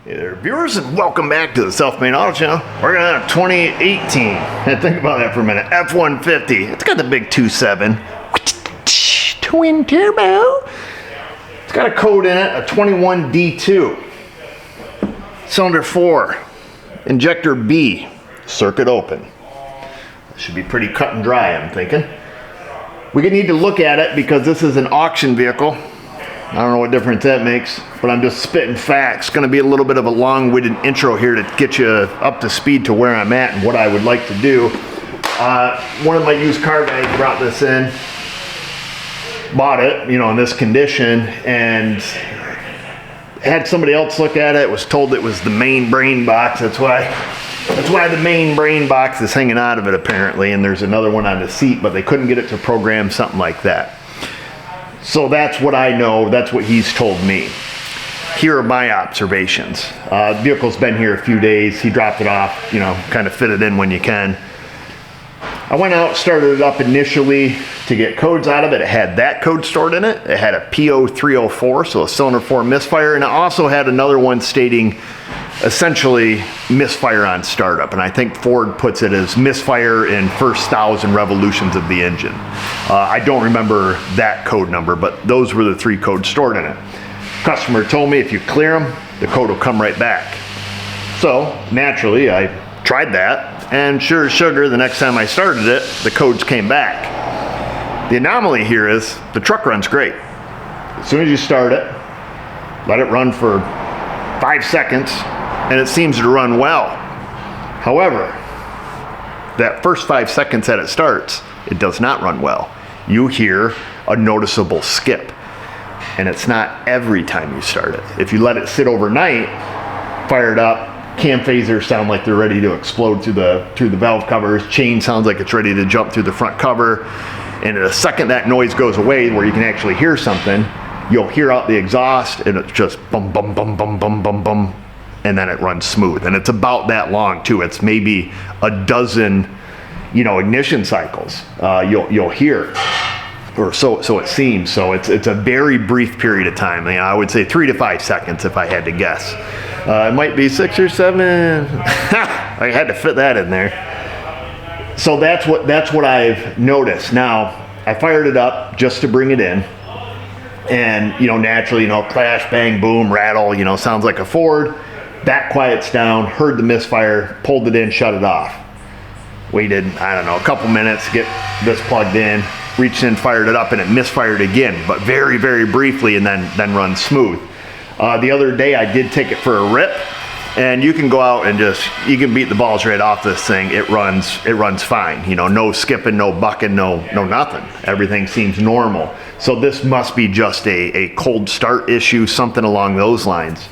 Hey there, viewers, and welcome back to the Self-Made Auto Channel. We're gonna have 2018. And think about that for a minute. F-150. It's got the big 2.7 twin turbo. It's got a code in it, a 21D2. Cylinder 4, injector B, circuit open. Should be pretty cut and dry, I'm thinking. We need to look at it because this is an auction vehicle. I don't know what difference that makes, but I'm just spitting facts. It's going to be a little bit of a long-winded intro here to get you up to speed to where I'm at and what I would like to do. One of my used car guys brought this in, bought it, in this condition, and had somebody else look at it. Was told it was the main brain box. That's why the main brain box is hanging out of it apparently, and there's another one on the seat, but they couldn't get it to program something like that. So that's what I know, that's what he's told me. Here are my observations. The vehicle's been here a few days. He dropped it off, kind of fit it in when you can. I went out, started it up initially to get codes out of it. It had that code stored in it. It had a PO304, so a cylinder 4 misfire, and it also had another one stating essentially misfire on startup, and I think Ford puts it as misfire in first 1,000 revolutions of the engine. I don't remember that code number, but those were the 3 codes stored in it. Customer told me if you clear them, the code will come right back. So naturally, I tried that, and sure as sugar, the next time I started it, the codes came back. The anomaly here is the truck runs great. As soon as you start it, let it run for 5 seconds, and it seems to run well. However, that first 5 seconds that it starts, it does not run well. You hear a noticeable skip, and it's not every time you start it. If you let it sit overnight, fire it up, cam phasers sound like they're ready to explode through the valve covers, chain sounds like it's ready to jump through the front cover, and in a second that noise goes away where you can actually hear something, you'll hear out the exhaust, and it's just bum, bum, bum, bum, bum, bum, bum, and then it runs smooth. And it's about that long too. It's maybe a dozen, ignition cycles you'll hear, or so it seems. So it's a very brief period of time. I would say 3 to 5 seconds if I had to guess. It might be 6 or 7. I had to fit that in there. So that's what I've noticed. Now I fired it up just to bring it in. And, naturally, crash, bang, boom, rattle, sounds like a Ford. That quiets down, heard the misfire, pulled it in, shut it off. Waited, a couple minutes, get this plugged in, reached in, fired it up, and it misfired again, but very, very briefly, and then runs smooth. The other day, I did take it for a rip, and you can go out and you can beat the balls right off this thing. It runs fine. No skipping, no bucking, no nothing. Everything seems normal. So this must be just a cold start issue, something along those lines.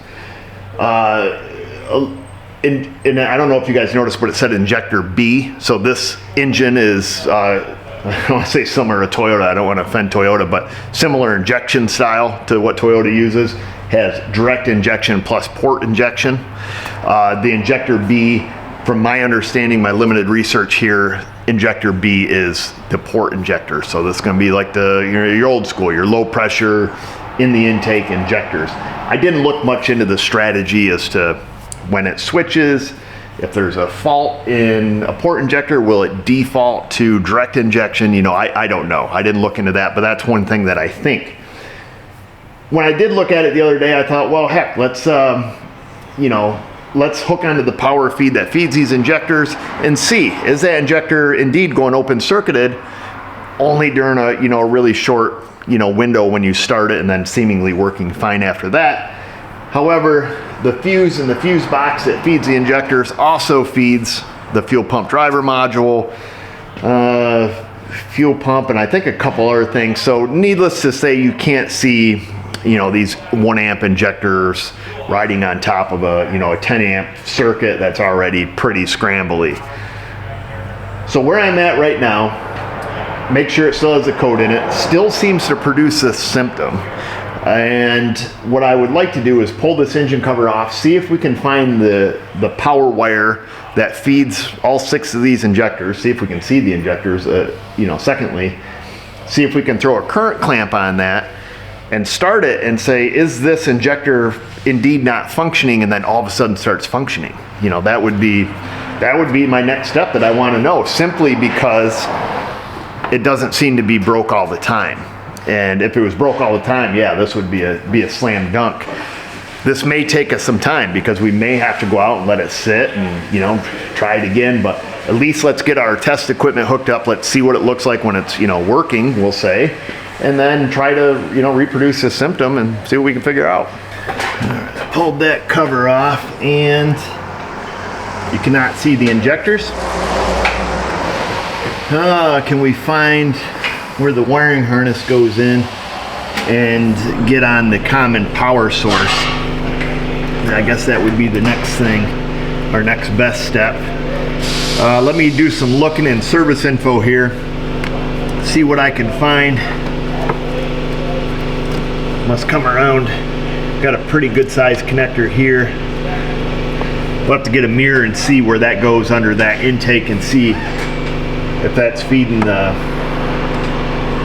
And I don't know if you guys noticed, but it said injector B. So this engine is, I don't want to say similar to Toyota. I don't want to offend Toyota, but similar injection style to what Toyota uses. Has direct injection plus port injection. The injector B, from my understanding, my limited research here, injector B is the port injector. So this is going to be like your old school, your low pressure in the intake injectors. I didn't look much into the strategy as to when it switches. If there's a fault in a port injector, will it default to direct injection? I don't know. I didn't look into that, but that's one thing that I think. When I did look at it the other day, I thought, well, heck, let's hook onto the power feed that feeds these injectors and see, is that injector indeed going open circuited only during a really short window when you start it, and then seemingly working fine after that. However, the fuse in the fuse box that feeds the injectors also feeds the fuel pump driver module, fuel pump, and I think a couple other things. So needless to say, you can't see these 1 amp injectors riding on top of a 10 amp circuit that's already pretty scrambly. So where I'm at right now, make sure it still has the code in it, still seems to produce this symptom. And what I would like to do is pull this engine cover off, see if we can find the power wire that feeds all 6 of these injectors, see if we can see the injectors, secondly, see if we can throw a current clamp on that and start it and say, is this injector indeed not functioning and then all of a sudden starts functioning. You know, that would be my next step that I want to know, simply because it doesn't seem to be broke all the time. And if it was broke all the time, yeah, this would be a slam dunk. This may take us some time because we may have to go out and let it sit and, you know, try it again, but at least let's get our test equipment hooked up. Let's see what it looks like when it's, you know, working, we'll say, and then try to, you know, reproduce the symptom and see what we can figure out. I pulled that cover off and you cannot see the injectors. Can we find where the wiring harness goes in and get on the common power source? I guess that would be the next thing, our next best step. Let me do some looking in service info here, see what I can find. Must come around. Got a pretty good sized connector here. We'll have to get a mirror and see where that goes under that intake and see if that's feeding the,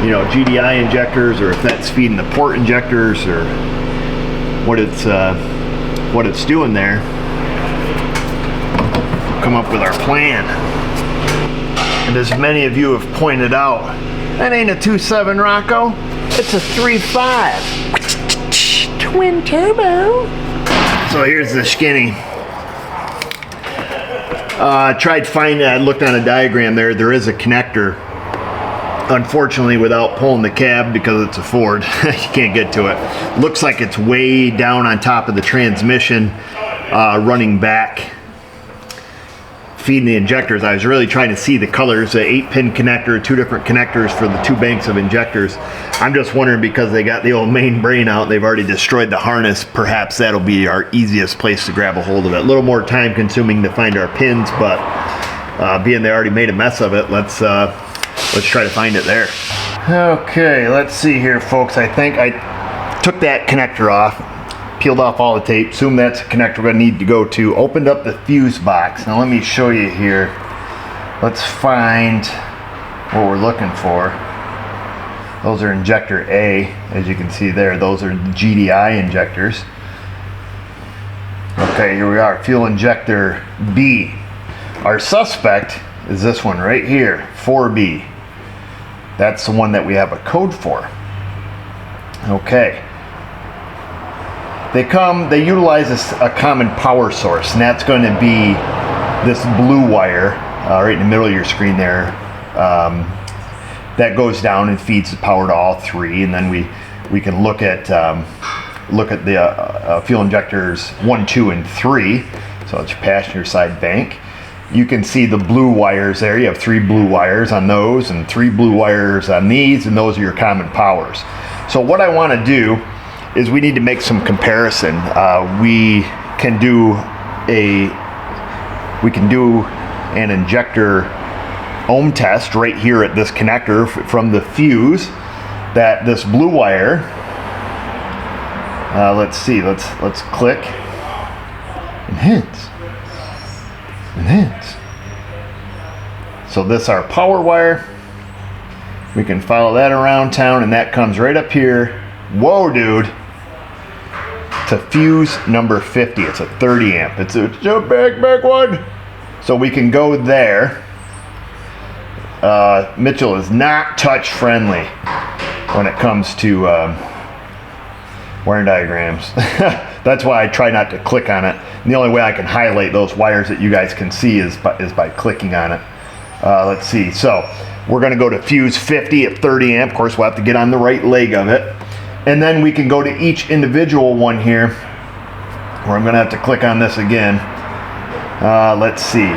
you know, GDI injectors, or if that's feeding the port injectors, or what it's doing there. Come up with our plan. And as many of you have pointed out, that ain't a 2.7 Rocco, it's a 3.5 twin turbo. So here's the skinny. Tried finding, I looked on a diagram there is a connector. Unfortunately, without pulling the cab, because it's a Ford, you can't get to it. Looks like it's way down on top of the transmission, running back, feeding the injectors. I was really trying to see the colors, the 8-pin connector, 2 different connectors for the 2 banks of injectors. I'm just wondering, because they got the old main brain out, they've already destroyed the harness, perhaps that'll be our easiest place to grab a hold of it. A little more time consuming to find our pins, but being they already made a mess of it, let's try to find it there. Okay, let's see here, folks. I think I took that connector off, peeled off all the tape, assumed that's a connector we're going to need to go to, opened up the fuse box. Now let me show you here. Let's find what we're looking for. Those are injector A, as you can see there. Those are the GDI injectors. Okay, here we are, fuel injector B. Our suspect is this one right here, 4B. That's the one that we have a code for. Okay. They utilize a common power source, and that's going to be this blue wire right in the middle of your screen there. That goes down and feeds the power to all 3, and then we can look at the fuel injectors 1, 2, and 3. So it's your passenger side bank. You can see the blue wires there. You have 3 blue wires on those and 3 blue wires on these, and those are your common powers. So what I want to do is we need to make some comparison. We can do an injector ohm test right here at this connector from the fuse that this blue wire. Let's see. Let's click. Enhance. So this our power wire. We can follow that around town, and that comes right up here. Whoa, dude. To fuse number 50. It's a 30 amp. It's a back one. So we can go there. Mitchell is not touch friendly when it comes to wiring diagrams. That's why I try not to click on it. And the only way I can highlight those wires that you guys can see is by clicking on it. Let's see. So we're going to go to fuse 50 at 30 amp. Of course, we'll have to get on the right leg of it. And then we can go to each individual one here, where I'm going to have to click on this again. Let's see.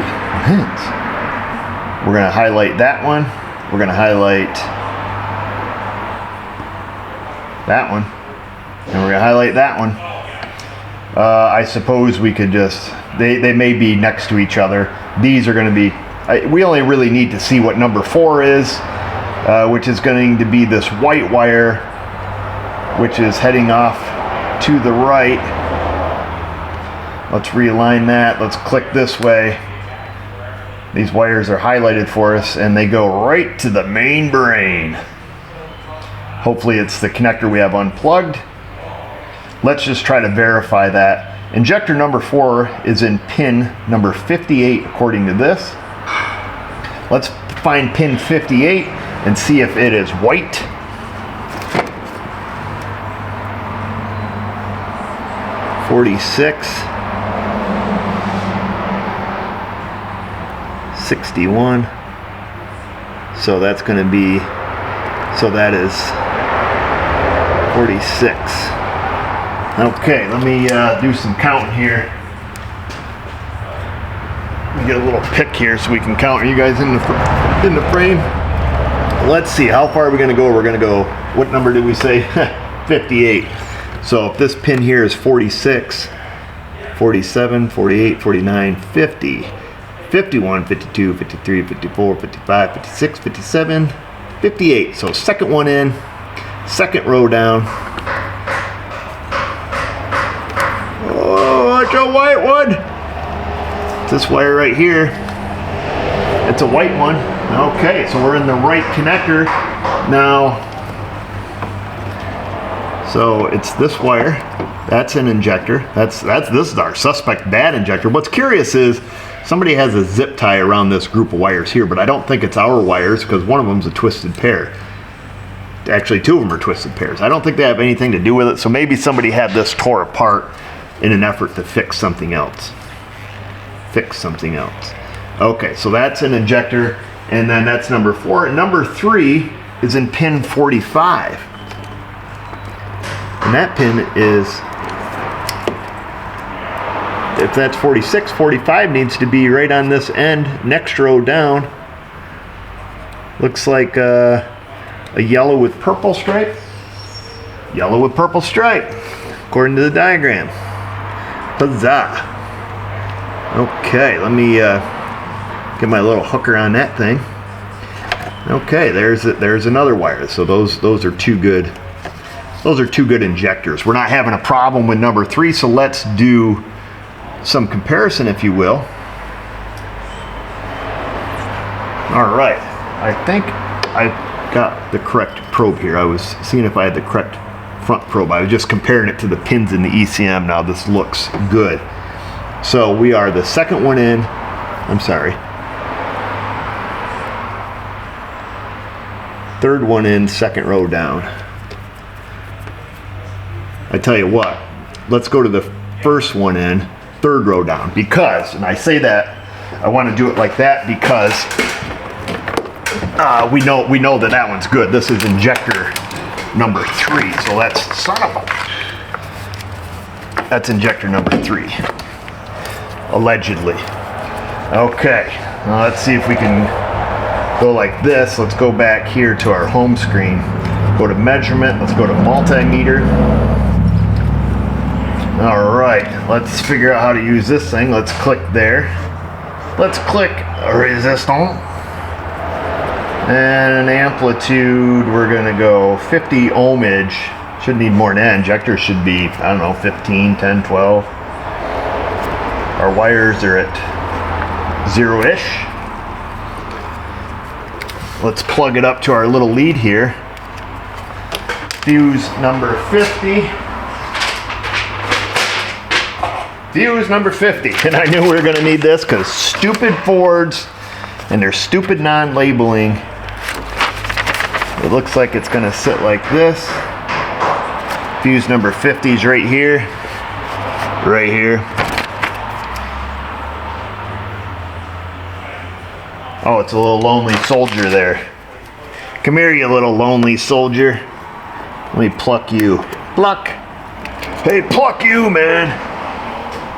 We're going to highlight that one. We're going to highlight that one. And we're going to highlight that one. I suppose we could just, they may be next to each other. These are going to be, we only really need to see what number 4 is, which is going to be this white wire, which is heading off to the right. Let's realign that. Let's click this way. These wires are highlighted for us, and they go right to the main brain. Hopefully it's the connector we have unplugged. let's just try to verify that. Injector number 4 is in pin number 58 according to this. Let's find pin 58 and see if it is white. .46, 61. So that's going to be, so that is 46. Okay, let me do some counting here. Let me get a little pick here so we can count. Are you guys in the frame? Let's see, how far are we going to go? We're going to go, what number did we say? 58. So if this pin here is 46, 47, 48, 49, 50, 51, 52, 53, 54, 55, 56, 57, 58. So second one in, second row down. Oh, it's a white one. This wire right here, it's a white one. Okay, so we're in the right connector now. So it's this wire. That's an injector. This is our suspect bad injector. What's curious is somebody has a zip tie around this group of wires here, but I don't think it's our wires because one of them's a twisted pair. Actually, two of them are twisted pairs. I don't think they have anything to do with it, so maybe somebody had this tore apart in an effort to fix something else. Okay, so that's an injector, and then that's number 4. And number 3 is in pin 45. And that pin is, if that's 46, 45 needs to be right on this end, next row down. Looks like a yellow with purple stripe. Yellow with purple stripe, according to the diagram. Huzzah. Okay, let me get my little hooker on that thing. Okay, there's another wire. So those are two good. Those are two good injectors. We're not having a problem with number 3, so let's do some comparison, if you will. All right, I think I got the correct probe here. I was seeing if I had the correct front probe. I was just comparing it to the pins in the ECM. Now this looks good. So we are the second one in. I'm sorry. Third one in, second row down. I tell you what, let's go to the first one in, third row down, because, and I say that, I want to do it like that because we know that one's good. This is injector number 3, so that's injector number 3, allegedly. Okay, now let's see if we can go like this. Let's go back here to our home screen, go to measurement, let's go to multimeter. All right, let's figure out how to use this thing. Let's click there. Let's click resistance. And amplitude, we're gonna go 50 ohmage. Should need more than that. Injector should be, I don't know, 15, 10, 12. Our wires are at 0-ish. Let's plug it up to our little lead here. Fuse number 50. Fuse number 50. And I knew we were going to need this because stupid Fords and their stupid non-labeling. It looks like it's going to sit like this. Fuse number 50 is right here. Right here. Oh, it's a little lonely soldier there. Come here, you little lonely soldier. Let me pluck you. Pluck. Hey, pluck you, man.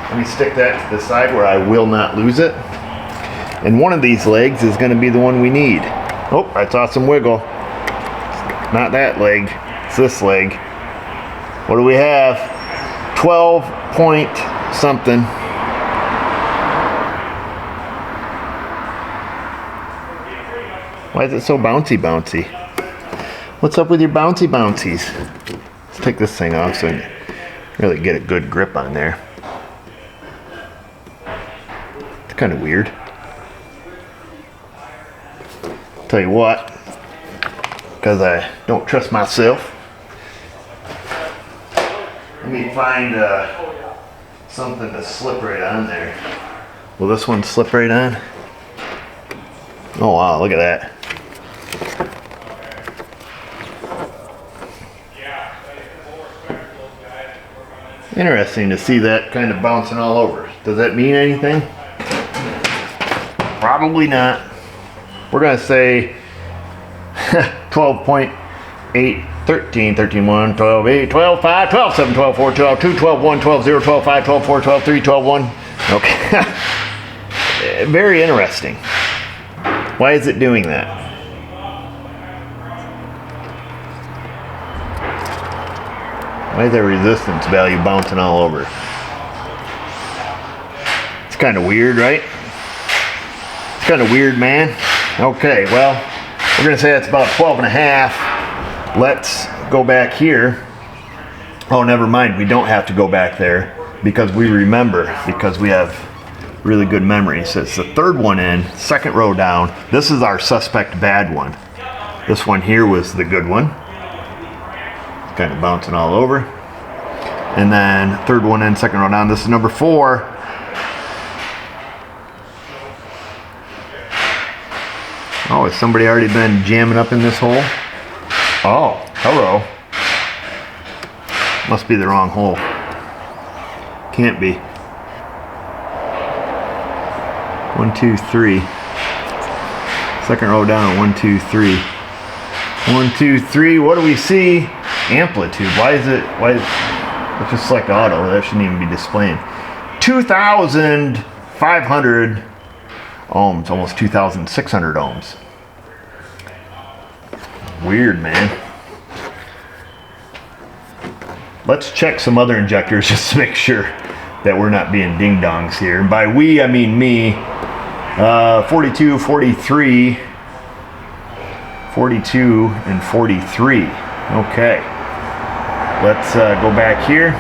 Let me stick that to the side where I will not lose it. And one of these legs is going to be the one we need. Oh, I saw some wiggle. Not that leg. It's this leg. What do we have? 12 point something. Why is it so bouncy bouncy? What's up with your bouncy bouncies? Let's take this thing off so I can really get a good grip on there. It's kind of weird. Tell you what, because I don't trust myself, let me find something to slip right on there. Will this one slip right on? Oh wow, look at that. Interesting to see that kind of bouncing all over. Does that mean anything? Probably not. We're going to say 12.8, 13, 13, 1, 12, 8, 12, 5, 12, 7, 12, 4, 12, 2, 12, 1, 12, 0, 12, 5, 12, 4, 12, 3, 12, 1. Okay. Very interesting. Why is it doing that? Why is that resistance value bouncing all over? It's kind of weird, right? It's kind of weird, man. Okay, well, we're going to say that's about 12 and a half. Let's go back here. Oh, never mind. We don't have to go back there because we remember, because we have really good memory. So it's the third one in, second row down. This is our suspect bad one. This one here was the good one. Kind of bouncing all over. And then third one in, second row down. This is number 4. Oh, has somebody already been jamming up in this hole? Oh, hello. Must be the wrong hole. Can't be. 1, 2, 3. Second row down. 1, 2, 3. 1, 2, 3. What do we see? Amplitude. Why is it? Let's just select auto. That shouldn't even be displaying. 2,500 ohms. Almost 2,600 ohms. Weird, man. Let's check some other injectors just to make sure that we're not being ding-dongs here. And by we, I mean me. 42, 43, 42, and 43. Okay. Let's go back here.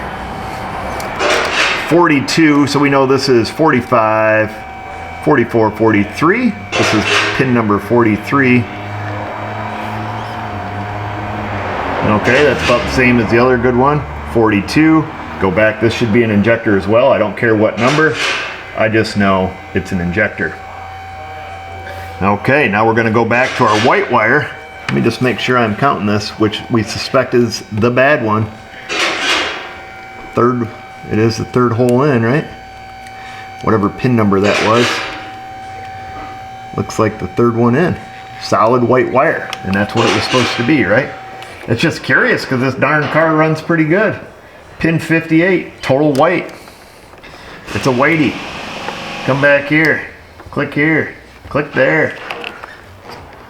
42, so we know this is 45, 44, 43. This is pin number 43. Okay, that's about the same as the other good one. 42. Go back. This should be an injector as well. I don't care what number. I just know it's an injector. Okay, now we're going to go back to our white wire. Let me just make sure I'm counting this, which we suspect is the bad one. Third, it is the third hole in, right? Whatever pin number that was. Looks like the third one in. Solid white wire, and that's what it was supposed to be, right? It's just curious because this darn car runs pretty good. Pin 58, total white. It's a whitey. Come back here. Click here. Click there.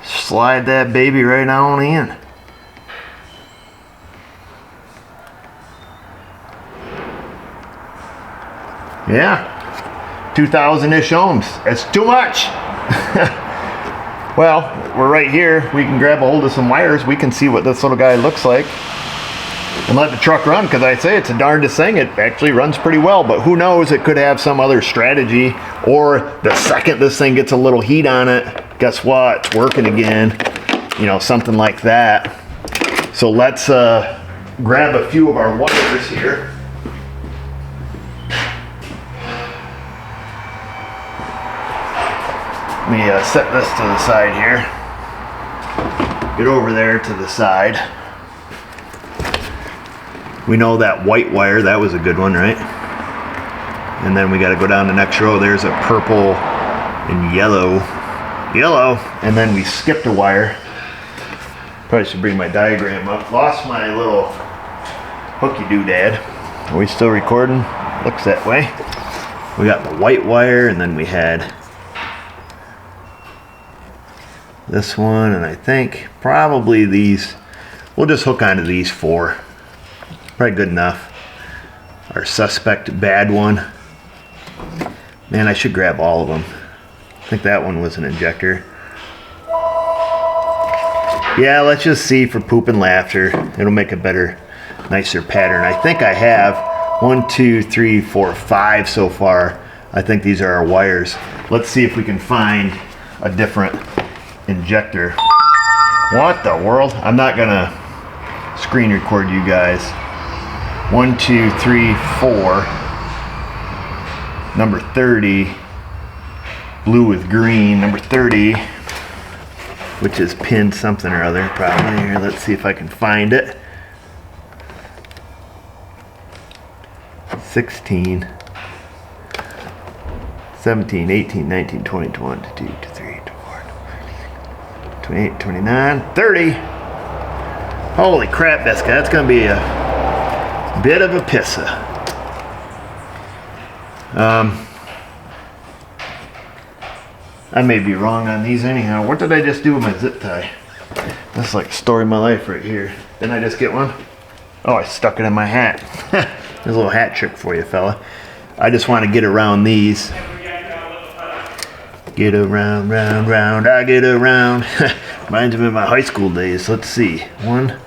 Slide that baby right on in. Yeah. 2,000-ish ohms. That's too much. Well, we're right here. We can grab a hold of some wires. We can see what this little guy looks like and let the truck run, because I say it's a darndest thing. It actually runs pretty well, but who knows? It could have some other strategy, or the second this thing gets a little heat on it, guess what? It's working again. You know, something like that. So let's grab a few of our wires here. Let me set this to the side here. Get over there to the side. We know that white wire, that was a good one, right? And then we got to go down the next row. There's a purple and yellow. And then we skipped a wire. Probably should bring my diagram up. Lost my little hooky doodad. Are we still recording? Looks that way. We got the white wire, and then we had this one, and I think probably these. We'll just hook onto these 4. Probably good enough. Our suspect bad one. Man, I should grab all of them. I think that one was an injector. Yeah, let's just see for poop and laughter. It'll make a better, nicer pattern. I think I have 1, 2, 3, 4, 5 so far. I think these are our wires. Let's see if we can find a different injector. What the world? I'm not gonna screen record you guys. 1, 2, 3, 4. Number 30, blue with green. Number 30, which is pinned something or other, probably. Here, let's see if I can find it. 16, 17, 18, 19, 20, 21, 22, 23, 24, 28, 29, 30. Holy crap, that's gonna be a bit of a pissa. I may be wrong on these anyhow. What did I just do with my zip tie? That's like the story of my life right here. Didn't I just get one? Oh, I stuck it in my hat. There's a little hat trick for you, fella. I just want to get around these. Get around, round, round, I get around. Reminds me of my high school days. Let's see. 1,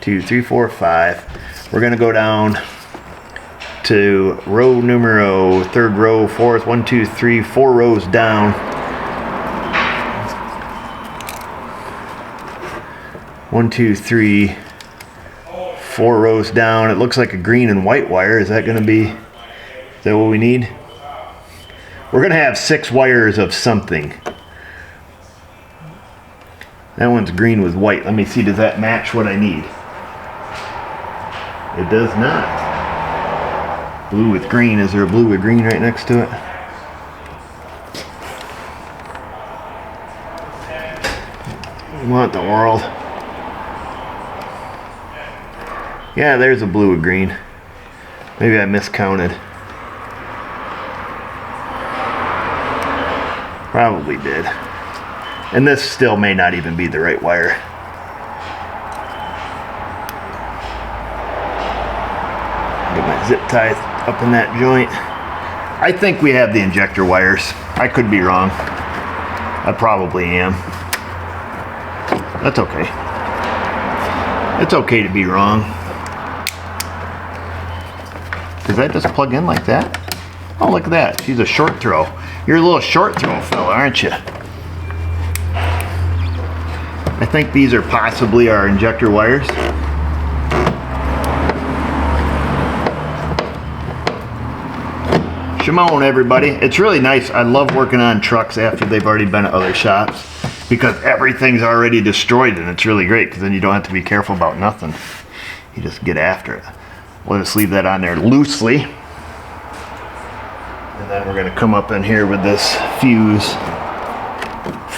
2, 3, 4, 5. We're gonna go down to row numero, third row, fourth, 1, 2, 3, 4 rows down. 1, 2, 3, 4 rows down. It looks like a green and white wire. Is that what we need? We're gonna have 6 wires of something. That one's green with white. Let me see, does that match what I need? It does not. Blue with green. Is there a blue with green right next to it? What in the world? Yeah, there's a blue with green. Maybe I miscounted. Probably did. And this still may not even be the right wire. Get my zip tie up in that joint. I think we have the injector wires. I could be wrong. I probably am. That's okay. It's okay to be wrong. Does that just plug in like that? Oh, look at that. She's a short throw. You're a little short throw fella, aren't you? I think these are possibly our injector wires. Shimon, everybody. It's really nice. I love working on trucks after they've already been at other shops because everything's already destroyed, and it's really great because then you don't have to be careful about nothing. You just get after it. We'll just leave that on there loosely. And then we're going to come up in here with this fuse,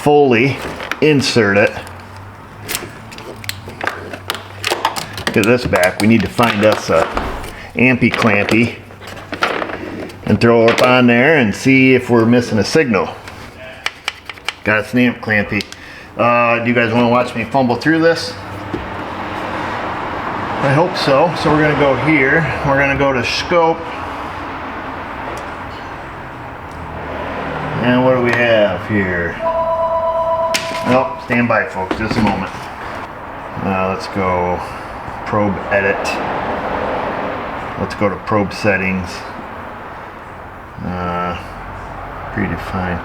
fully insert it. Get this back. We need to find us a ampy clampy and throw it up on there and see if we're missing a signal. Got us an amp clampy. Do you guys want to watch me fumble through this? I hope so. So we're going to go here. We're going to go to scope. And what do we have here? Nope, stand by folks, just a moment. Let's go probe edit. Let's go to probe settings. Predefine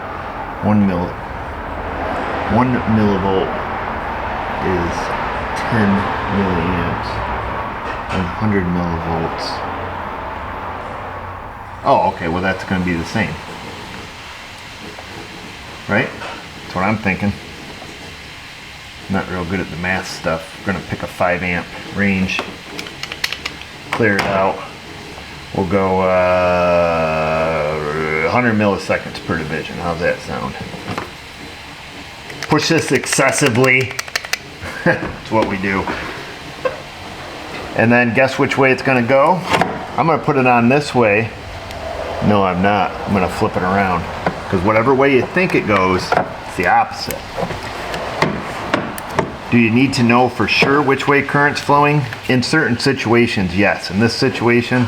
1 millivolt is 10 milliamps. 100 millivolts. Oh, okay, well that's going to be the same. Right? That's what I'm thinking. I'm not real good at the math stuff. We're going to pick a 5 amp range. Clear it out. We'll go 100 milliseconds per division. How's that sound? Push this excessively. That's what we do. And then guess which way it's going to go? I'm going to put it on this way. No, I'm not. I'm going to flip it around. Because whatever way you think it goes, it's the opposite. Do you need to know for sure which way current's flowing? In certain situations, yes. In this situation,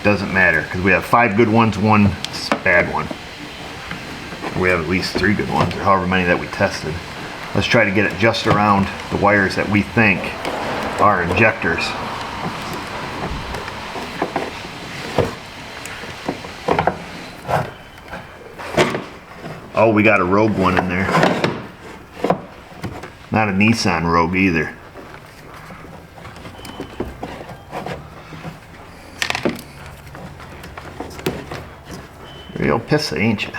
doesn't matter. Because we have 5 good ones, 1 bad one. We have at least 3 good ones, or however many that we tested. Let's try to get it just around the wires that we think are injectors. Oh, we got a Rogue one in there. Not a Nissan Rogue either. Pretty old pissa, ain't you?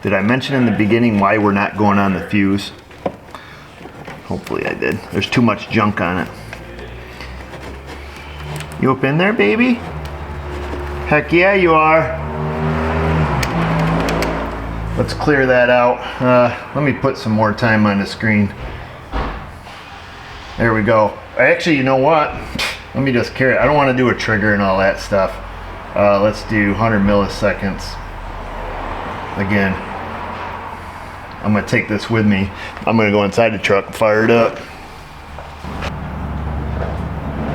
Did I mention in the beginning why we're not going on the fuse? Hopefully I did. There's too much junk on it. You up in there, baby? Heck yeah, you are. Let's clear that out. Let me put some more time on the screen. There we go. Actually, you know what? Let me just carry it. I don't want to do a trigger and all that stuff. Let's do 100 milliseconds. Again, I'm going to take this with me. I'm going to go inside the truck and fire it up.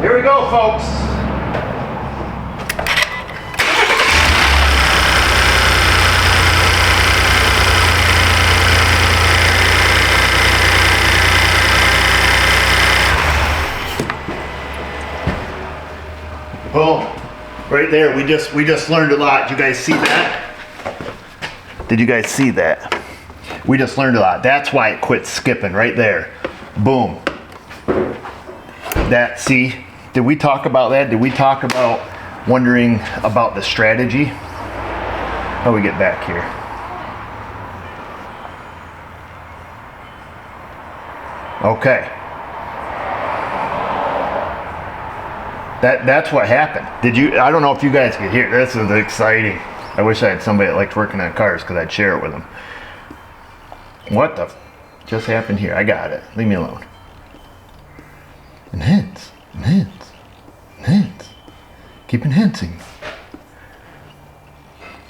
Here we go, folks. Boom. Right there. We just learned a lot. Did you guys see that? Did you guys see that? We just learned a lot. That's why it quit skipping right there. Boom. That, see? Did we talk about that? Did we talk about wondering about the strategy? How do we get back here? Okay. That's what happened. Did you? I don't know if you guys could hear. This is exciting. I wish I had somebody that liked working on cars because I'd share it with them. What the just happened here? I got it. Leave me alone. Enhance, enhance, enhance. Keep enhancing.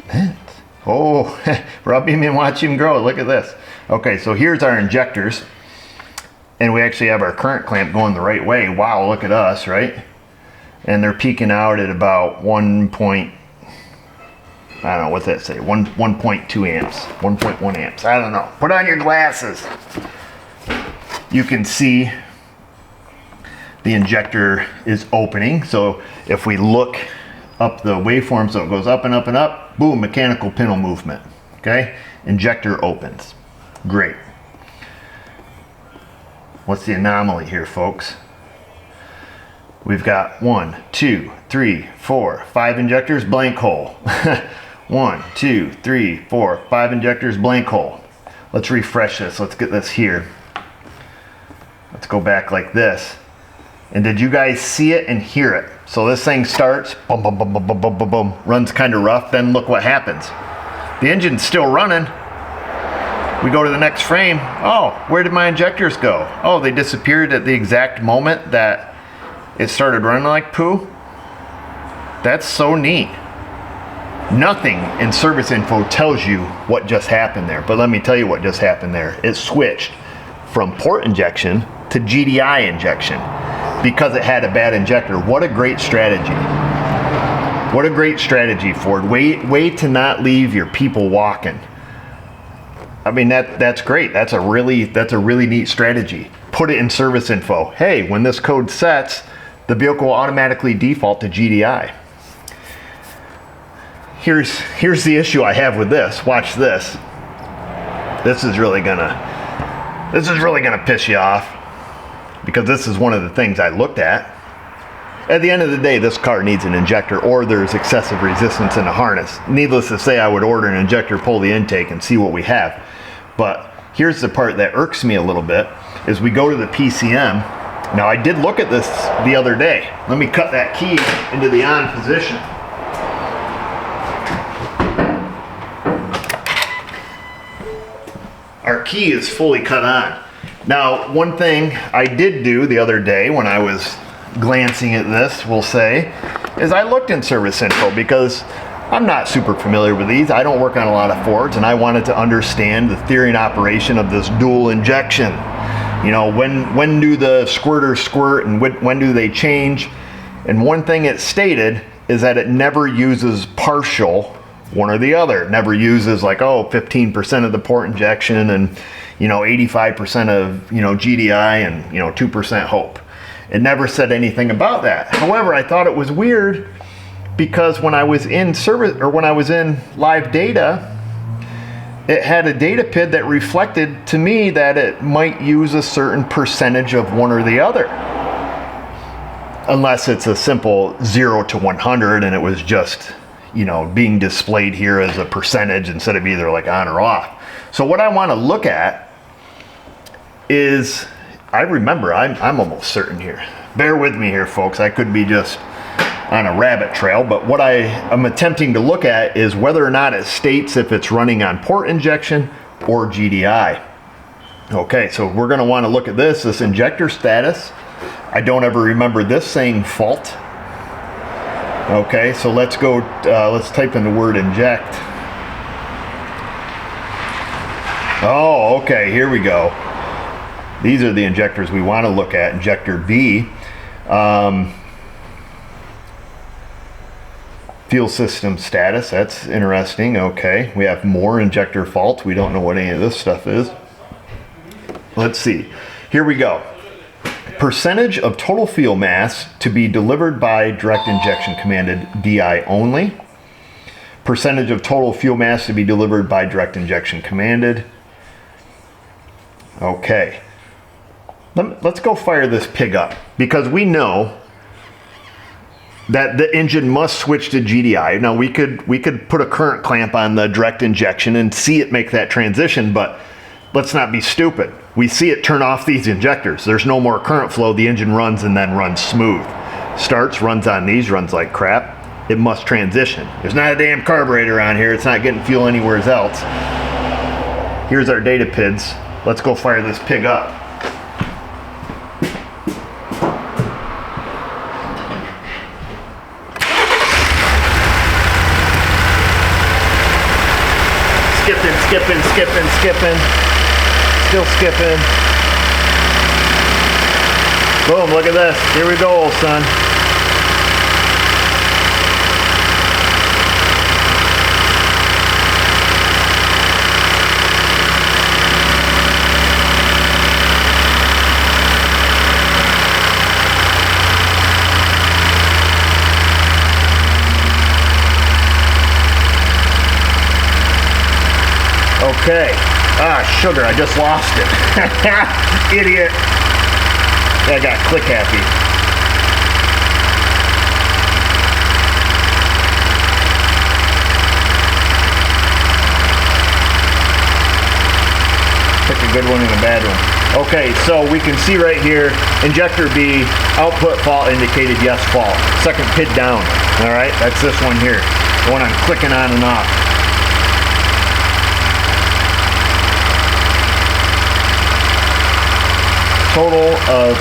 Enhance. Oh, rub him and watch him grow. Look at this. Okay, so here's our injectors. And we actually have our current clamp going the right way. Wow, look at us, right? And they're peaking out at about 1 point, I don't know, what's that say? 1.2 amps, 1.1 amps. I don't know. Put on your glasses. You can see the injector is opening. So if we look up the waveform, so it goes up and up and up, boom, mechanical pintle movement. Okay? Injector opens. Great. What's the anomaly here, folks? We've got 1, 2, 3, 4, 5 injectors, blank hole. 1, 2, 3, 4, 5 injectors, blank hole. Let's refresh this. Let's get this here. Let's go back like this. And did you guys see it and hear it? So this thing starts, boom, boom, boom, boom, boom, boom, boom, boom, runs kind of rough. Then look what happens. The engine's still running. We go to the next frame. Oh, where did my injectors go? Oh, they disappeared at the exact moment that it started running like poo. That's so neat. Nothing in service info tells you what just happened there, but let me tell you what just happened there. It switched from port injection to GDI injection because it had a bad injector. What a great strategy. What a great strategy, Ford. Way to not leave your people walking. I mean, that's great. That's a really neat strategy. Put it in service info. Hey, when this code sets, the vehicle will automatically default to GDI. Here's the issue I have with this. Watch this. This is really gonna piss you off because this is one of the things I looked at. At the end of the day, this car needs an injector or there's excessive resistance in the harness. Needless to say, I would order an injector, pull the intake, and see what we have. But here's the part that irks me a little bit, is we go to the PCM. Now, I did look at this the other day. Let me cut that key into the on position. Our key is fully cut on. Now, one thing I did do the other day when I was glancing at this, we'll say, is I looked in service info because I'm not super familiar with these. I don't work on a lot of Fords, and I wanted to understand the theory and operation of this dual injection. You know, when do the squirters squirt and when do they change? And one thing it stated is that it never uses partial one or the other. It never uses like, 15% of the port injection and, 85% of, GDI and, 2% hope. It never said anything about that. However, I thought it was weird because when I was in service or when I was in live data, it had a data PID that reflected to me that it might use a certain percentage of one or the other. unless it's a simple 0 to 100 and it was just, you know, being displayed here as a percentage instead of either like on or off. So what I want to look at is, I remember, I'm almost certain here. Bear with me here, folks. I could be just on a rabbit trail, but what I am attempting to look at is whether or not it states if it's running on port injection or GDI. Okay, so we're going to want to look at this injector status. I don't ever remember this saying fault. Okay, so let's go, let's type in the word inject. Oh, okay, here we go. These are the injectors we want to look at. Injector B. Fuel system status, that's interesting. Okay, we have more injector faults. We don't know what any of this stuff is. Let's see. Here we go. Percentage of total fuel mass to be delivered by direct injection commanded DI only. Percentage of total fuel mass to be delivered by direct injection commanded. Okay. Let's go fire this pig up, because we know that the engine must switch to GDI. Now we could put a current clamp on the direct injection and see it make that transition, but let's not be stupid. We see it turn off these injectors. There's no more current flow. The engine runs and then runs smooth. Starts, runs on these, runs like crap. It must transition. There's not a damn carburetor on here. It's not getting fuel anywhere else. Here's our data PIDs. Let's go fire this pig up. Skipping. Still skipping. Boom, look at this. Here we go, old son. Okay. Ah, sugar, I just lost it. Idiot. Yeah, I got click happy. Pick a good one and a bad one. Okay, so we can see right here, injector B, output fault indicated yes fault. Second PID down. All right, that's this one here. The one I'm clicking on and off. Total of,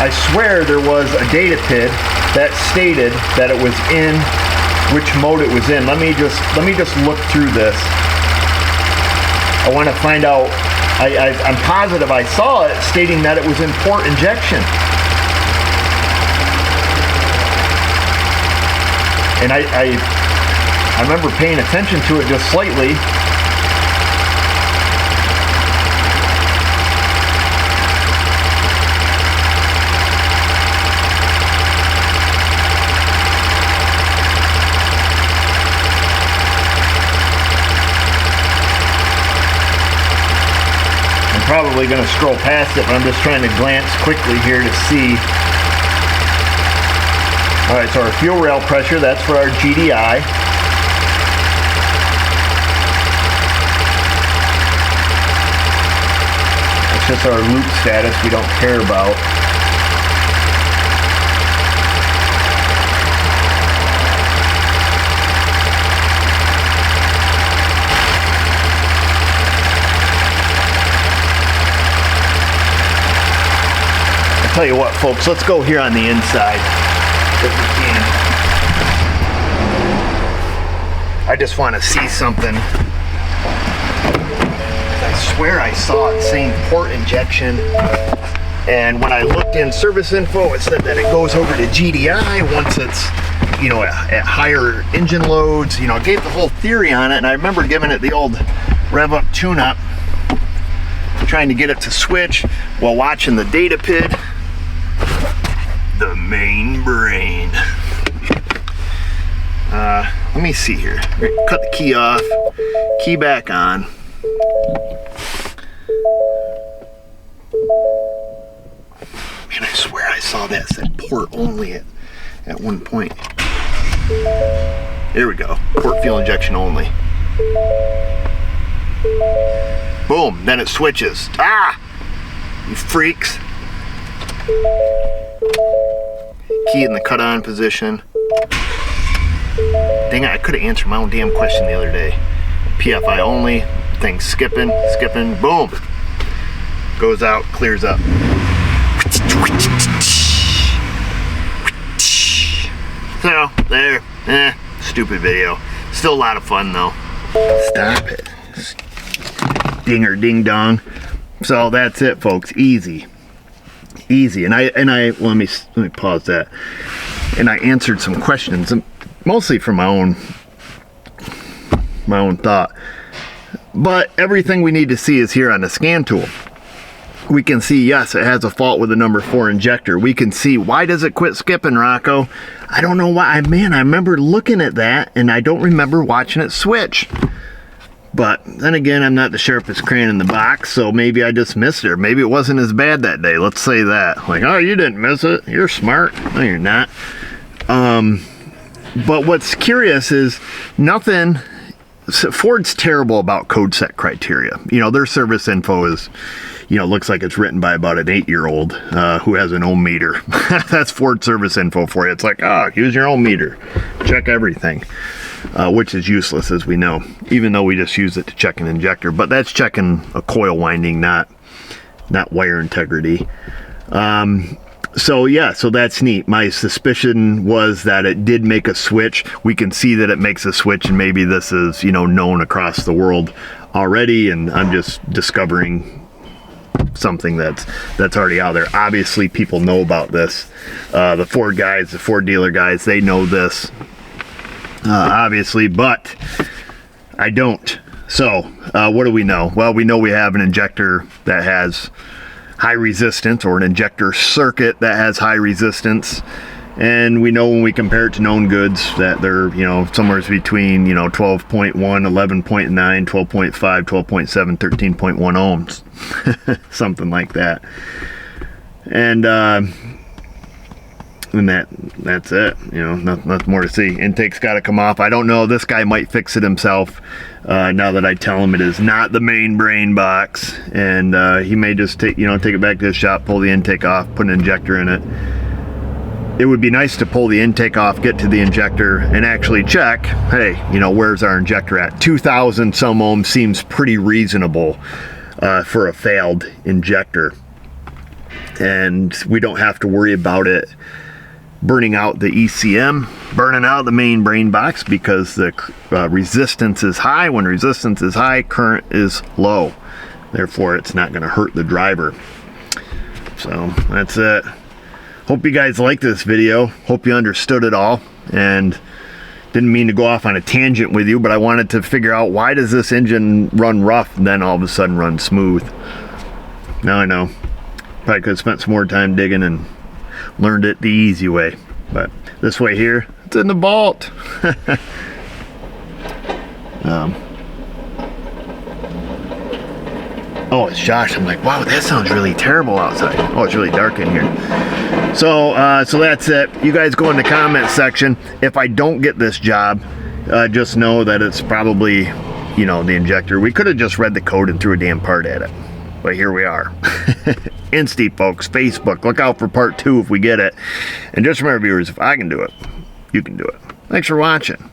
I swear there was a data PID that stated that it was in which mode it was in. Let me just look through this. I want to find out. I'm positive I saw it stating that it was in port injection. And I remember paying attention to it just slightly. Probably going to scroll past it, but I'm just trying to glance quickly here to see. All right, so our fuel rail pressure, that's for our GDI. That's just our loop status we don't care about. Tell you what, folks, let's go here on the inside if we can. I just want to see something. I swear I saw it saying port injection, and when I looked in service info, it said that it goes over to GDI once it's, you know, at higher engine loads. You know, it gave the whole theory on it, and I remember giving it the old rev up tune-up, trying to get it to switch while watching the data PID. The main brain. Let me see here. Cut the key off, key back on. Man, I swear I saw that said port only at one point. There we go, port fuel injection only. Boom, then it switches. Ah, you freaks. Key in the cut on position. Dang it, I could have answered my own damn question the other day. PFI only, thing's skipping, boom. Goes out, clears up. So, there, stupid video. Still a lot of fun though. Stop it. Dinger ding dong. So that's it, folks. Easy. And I let me pause that. And I answered some questions, mostly from my own thought. But everything we need to see is here on the scan tool. We can see, yes, it has a fault with the number 4 injector. We can see, why does it quit skipping, Rocco? I don't know why. Man, I remember looking at that, and I don't remember watching it switch. But then again, I'm not the sharpest crayon in the box, so maybe I just missed it. Or maybe it wasn't as bad that day. Let's say that. Like, oh, you didn't miss it. You're smart. No, you're not. But what's curious is nothing... Ford's terrible about code set criteria. You know, their service info is, you know, looks like it's written by about an 8-year-old who has an ohm meter. That's Ford service info for you. It's like, oh, use your own meter. Check everything, which is useless, as we know, even though we just use it to check an injector. But that's checking a coil winding, not wire integrity. So yeah, so that's neat. My suspicion was that it did make a switch. We can see that it makes a switch, and maybe this is, you know, known across the world already, and I'm just discovering something that's already out there. Obviously, people know about this. The Ford guys, the Ford dealer guys, they know this, obviously, but I don't. So what do we know? Well, we know we have an injector that has high resistance, or an injector circuit that has high resistance, and we know when we compare it to known goods that they're, you know, somewhere between, you know, 12.1, 11.9, 12.5, 12.7, 13.1 ohms, something like that. And that's it. You know, nothing more to see. Intake's got to come off. I don't know. This guy might fix it himself. Now that I tell him it is not the main brain box, and he may just take it back to the shop, pull the intake off, put an injector in it. It would be nice to pull the intake off, get to the injector, and actually check, hey, you know, where's our injector at? 2,000 some ohms seems pretty reasonable for a failed injector, and we don't have to worry about it burning out the ECM, burning out the main brain box, because the resistance is high. When resistance is high, current is low. Therefore, it's not going to hurt the driver. So that's it. Hope you guys liked this video. Hope you understood it all. And didn't mean to go off on a tangent with you, but I wanted to figure out, why does this engine run rough and then all of a sudden run smooth? Now I know. Probably could have spent some more time digging and learned it the easy way, but this way here, it's in the vault. Oh, it's Josh. I'm like, wow, that sounds really terrible outside. Oh, it's really dark in here. So that's it. You guys go in the comment section. If I don't get this job, just know that it's probably, you know, the injector. We could have just read the code and threw a damn part at it, but here we are. Insty, folks. Facebook. Look out for part 2 if we get it. And just remember, viewers, if I can do it, you can do it. Thanks for watching.